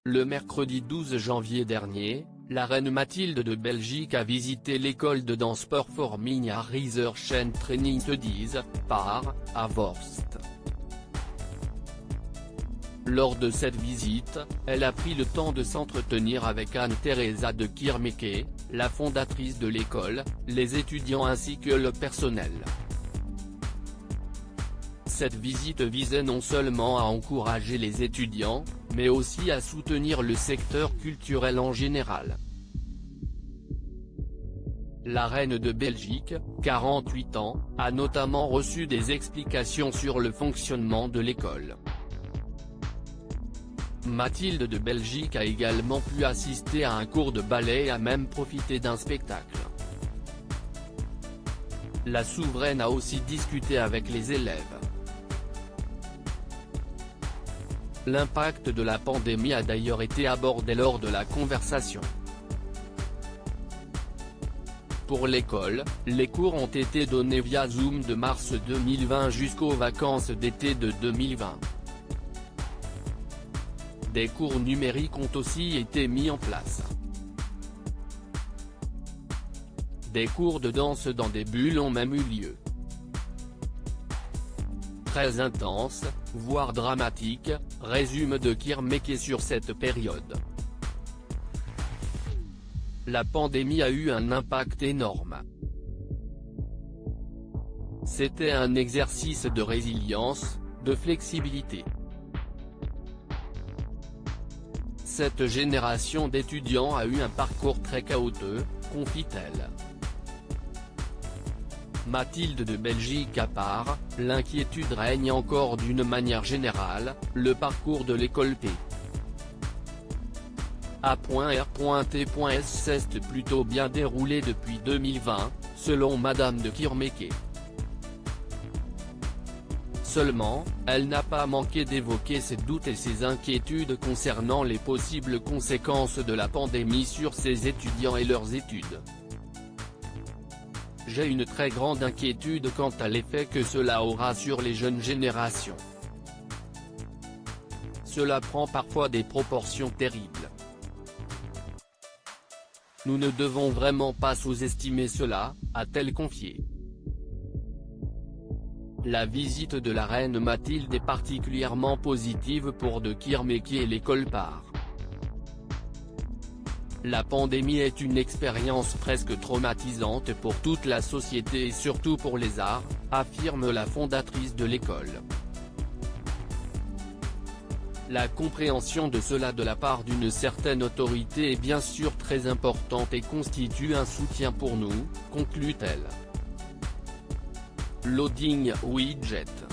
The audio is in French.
Le mercredi 12 janvier dernier, la reine Mathilde de Belgique a visité l'école de danse Performing Arts Research and Training Studies, PAR, à Vorst. Lors de cette visite, elle a pris le temps de s'entretenir avec Anne-Theresa de Kiermeke, la fondatrice de l'école, les étudiants ainsi que le personnel. Cette visite visait non seulement à encourager les étudiants, mais aussi à soutenir le secteur culturel en général. La reine de Belgique, 48 ans, a notamment reçu des explications sur le fonctionnement de l'école. Mathilde de Belgique a également pu assister à un cours de ballet et a même profité d'un spectacle. La souveraine a aussi discuté avec les élèves. L'impact de la pandémie a d'ailleurs été abordé lors de la conversation. Pour l'école, les cours ont été donnés via Zoom de mars 2020 jusqu'aux vacances d'été de 2020. Des cours numériques ont aussi été mis en place. Des cours de danse dans des bulles ont même eu lieu. Très intense, voire dramatique, résume de Kiermeke sur cette période. La pandémie a eu un impact énorme. C'était un exercice de résilience, de flexibilité. Cette génération d'étudiants a eu un parcours très chaotique, confie-t-elle. Mathilde de Belgique à part, l'inquiétude règne encore d'une manière générale, le parcours de l'école P. A.R.T.S s'est plutôt bien déroulé depuis 2020, selon Madame de Kiermeke. Seulement, elle n'a pas manqué d'évoquer ses doutes et ses inquiétudes concernant les possibles conséquences de la pandémie sur ses étudiants et leurs études. J'ai une très grande inquiétude quant à l'effet que cela aura sur les jeunes générations. Cela prend parfois des proportions terribles. Nous ne devons vraiment pas sous-estimer cela, a-t-elle confié. La visite de la reine Mathilde est particulièrement positive pour de Kiermeke et l'école PAR. La pandémie est une expérience presque traumatisante pour toute la société et surtout pour les arts, affirme la fondatrice de l'école. La compréhension de cela de la part d'une certaine autorité est bien sûr très importante et constitue un soutien pour nous, conclut-elle. Loading widget.